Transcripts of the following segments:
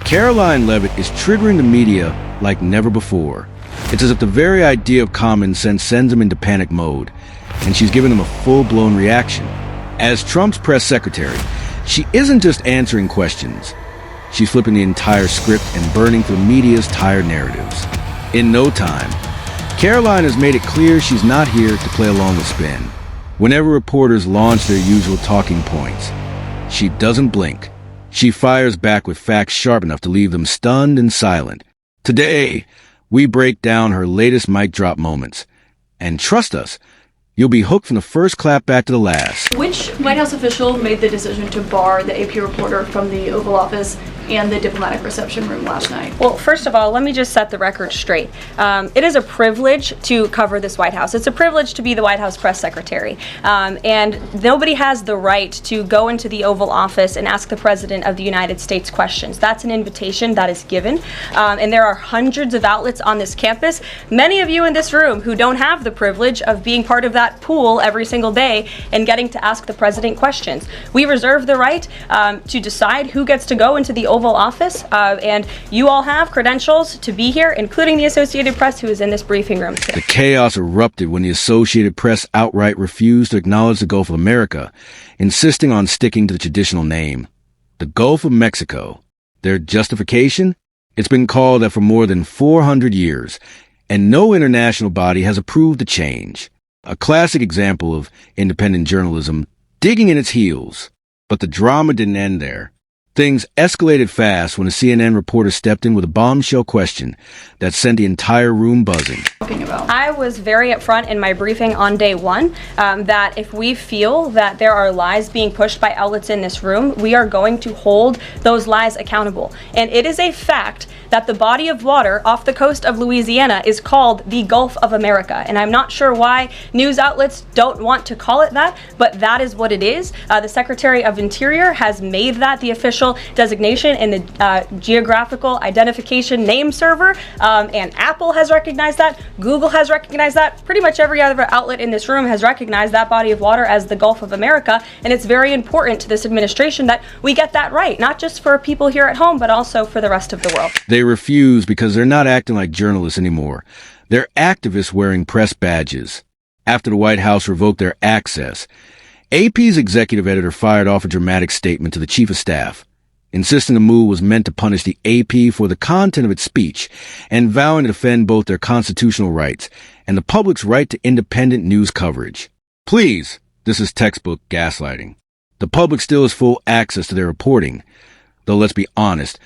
Karoline Leavitt is triggering the media like never before. It's as if the very idea of common sense sends them into panic mode, and she's giving them a full-blown reaction. As Trump's press secretary, she isn't just answering questions. She's flipping the entire script and burning through the media's tired narratives. In no time, Karoline has made it clear she's not here to play along the spin. Whenever reporters launch their usual talking points, she doesn't blink. She fires back with facts sharp enough to leave them stunned and silent. Today, we break down her latest mic drop moments. And trust us, you'll be hooked from the first clap back to the last. Which White House official made the decision to bar the AP reporter from the Oval Office and the diplomatic reception room last night? Well, first of all, let me just set the record straight. It is a privilege to cover this White House. It's a privilege to be the White House press secretary. And nobody has the right to go into the Oval Office and ask the President of the United States questions. That's an invitation that is given. And there are hundreds of outlets on this campus, many of you in this room who don't have the privilege of being part of that pool every single day and getting to ask the President questions. We reserve the right to decide who gets to go into the Oval Office, and you all have credentials to be here, including the Associated Press, who is in this briefing room today. The chaos erupted when the Associated Press outright refused to acknowledge the Gulf of America, insisting on sticking to the traditional name, the Gulf of Mexico. Their justification? It's been called that for more than 400 years, and no international body has approved the change. A classic example of independent journalism digging in its heels. But the drama didn't end there. Things escalated fast when a CNN reporter stepped in with a bombshell question that sent the entire room buzzing. I was very upfront in my briefing on day one that if we feel that there are lies being pushed by outlets in this room, we are going to hold those lies accountable. And it is a fact that the body of water off the coast of Louisiana is called the Gulf of America. And I'm not sure why news outlets don't want to call it that, but that is what it is. The Secretary of Interior has made that the official designation in the geographical identification name server, and Apple has recognized that, Google has recognized that, pretty much every other outlet in this room has recognized that body of water as the Gulf of America, and it's very important to this administration that we get that right, not just for people here at home, but also for the rest of the world. They refuse because they're not acting like journalists anymore. They're activists wearing press badges. After the White House revoked their access, AP's executive editor fired off a dramatic statement to the chief of staff, insisting the move was meant to punish the AP for the content of its speech and vowing to defend both their constitutional rights and the public's right to independent news coverage. Please, this is textbook gaslighting. The public still has full access to their reporting, though let's be honest,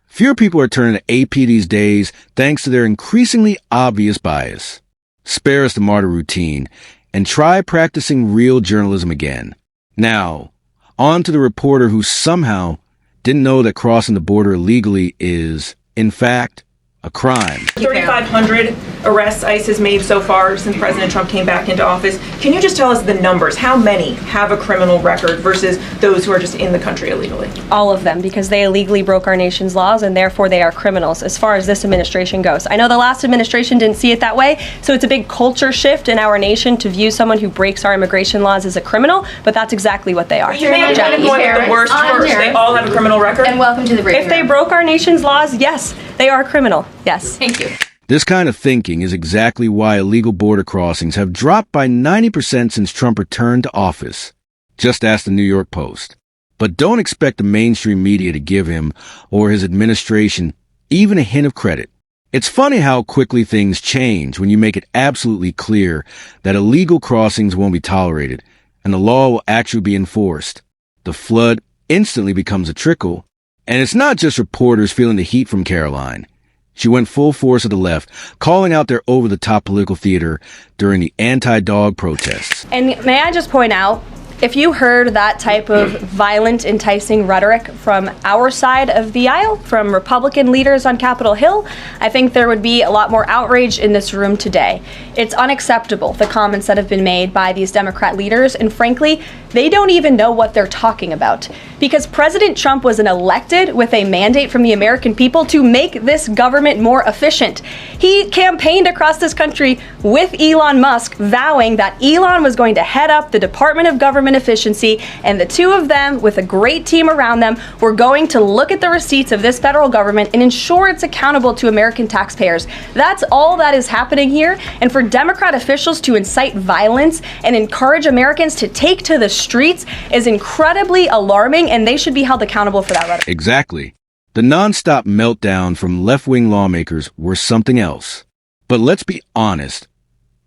fewer people are turning to AP these days thanks to their increasingly obvious bias. Spare us the martyr routine and try practicing real journalism again. Now, on to the reporter who somehow didn't know that crossing the border illegally is, in fact, a crime. 3,500 arrests ICE has made so far since President Trump came back into office. Can you just tell us the numbers? How many have a criminal record versus those who are just in the country illegally? All of them, because they illegally broke our nation's laws and therefore they are criminals as far as this administration goes. I know the last administration didn't see it that way, so it's a big culture shift in our nation to view someone who breaks our immigration laws as a criminal, but that's exactly what they are. You may have been going with the worst first. They all have a criminal record? And welcome to the briefing If they broke our nation's laws, yes, they are criminal. Yes. Thank you. This kind of thinking is exactly why illegal border crossings have dropped by 90% since Trump returned to office. Just ask the New York Post. But don't expect the mainstream media to give him or his administration even a hint of credit. It's funny how quickly things change when you make it absolutely clear that illegal crossings won't be tolerated and the law will actually be enforced. The flood instantly becomes a trickle. And it's not just reporters feeling the heat from Karoline. She went full force at the left, calling out their over-the-top political theater during the anti-dog protests. And may I just point out, if you heard that type of violent, enticing rhetoric from our side of the aisle, from Republican leaders on Capitol Hill, I think there would be a lot more outrage in this room today. It's unacceptable, the comments that have been made by these Democrat leaders, and frankly, they don't even know what they're talking about. Because President Trump was elected with a mandate from the American people to make this government more efficient. He campaigned across this country with Elon Musk, vowing that Elon was going to head up the Department of Government government efficiency, and the two of them, with a great team around them, were going to look at the receipts of this federal government and ensure it's accountable to American taxpayers. That's all that is happening here, and for Democrat officials to incite violence and encourage Americans to take to the streets is incredibly alarming, and they should be held accountable for that rhetoric. Exactly. The nonstop meltdown from left-wing lawmakers were something else. But let's be honest.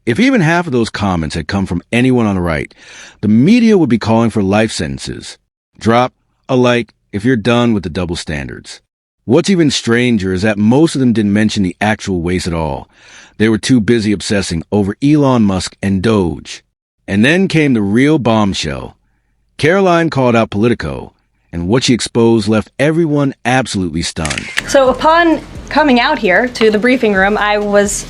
If even half of those comments had come from anyone on the right, the media would be calling for life sentences. Drop a like if you're done with the double standards. What's even stranger is that most of them didn't mention the actual waste at all. They were too busy obsessing over Elon Musk and Doge. And then came the real bombshell. Karoline called out Politico, and what she exposed left everyone absolutely stunned. So upon coming out here to the briefing room, I was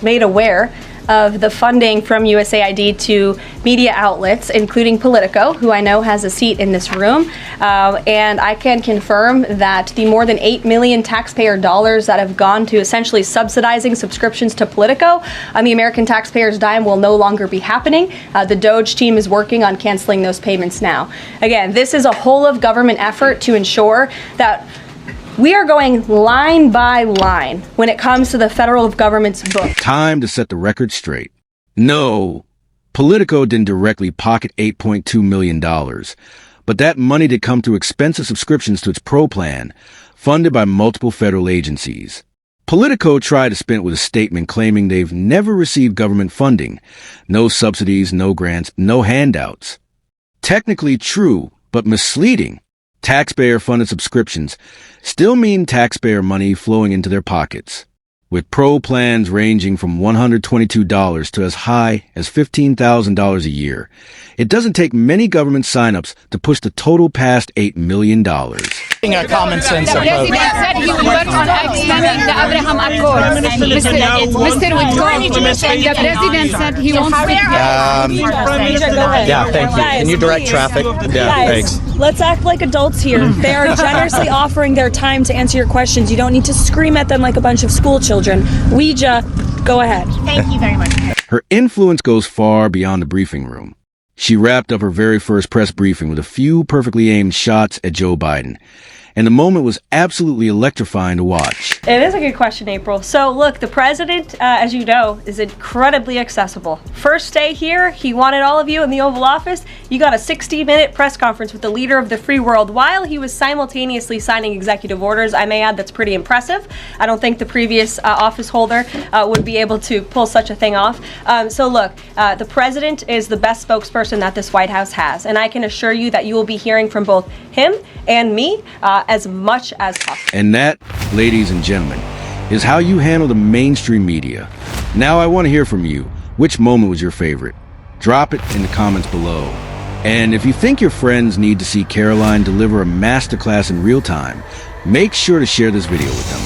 made aware of the funding from USAID to media outlets, including Politico, who I know has a seat in this room. And I can confirm that the more than $8 million taxpayer dollars that have gone to essentially subsidizing subscriptions to Politico on the American taxpayers' dime will no longer be happening. The Doge team is working on canceling those payments now. Again, this is a whole of government effort to ensure that we are going line by line when it comes to the federal government's book. Time to set the record straight. No, Politico didn't directly pocket $8.2 million, but that money did come through expensive subscriptions to its Pro plan, funded by multiple federal agencies. Politico tried to spin it with a statement claiming they've never received government funding. No subsidies, no grants, no handouts. Technically true, but misleading. Taxpayer-funded subscriptions still mean taxpayer money flowing into their pockets, with Pro plans ranging from $122 to as high as $15,000 a year. It doesn't take many government sign-ups to push the total past $8 million. A common sense approach. The president said he worked on extending the Abraham Accords. Mr. Whitcomb, the president said he wants to... Yeah, thank you. Can you direct traffic? Yeah, thanks. Let's act like adults here. They are generously offering their time to answer your questions. You don't need to scream at them like a bunch of school children. Ouija, go ahead. Thank you very much. Her influence goes far beyond the briefing room. She wrapped up her very first press briefing with a few perfectly aimed shots at Joe Biden. And the moment was absolutely electrifying to watch. It is a good question, April. So look, the president, as you know, is incredibly accessible. First day here, he wanted all of you in the Oval Office. You got a 60-minute press conference with the leader of the free world while he was simultaneously signing executive orders. I may add that's pretty impressive. I don't think the previous office holder would be able to pull such a thing off. So look, the president is the best spokesperson that this White House has. And I can assure you that you will be hearing from both him and me as much as possible. And that, ladies and gentlemen, is how you handle the mainstream media. Now I want to hear from you. Which moment was your favorite? Drop it in the comments below. And if you think your friends need to see Karoline deliver a masterclass in real time, make sure to share this video with them.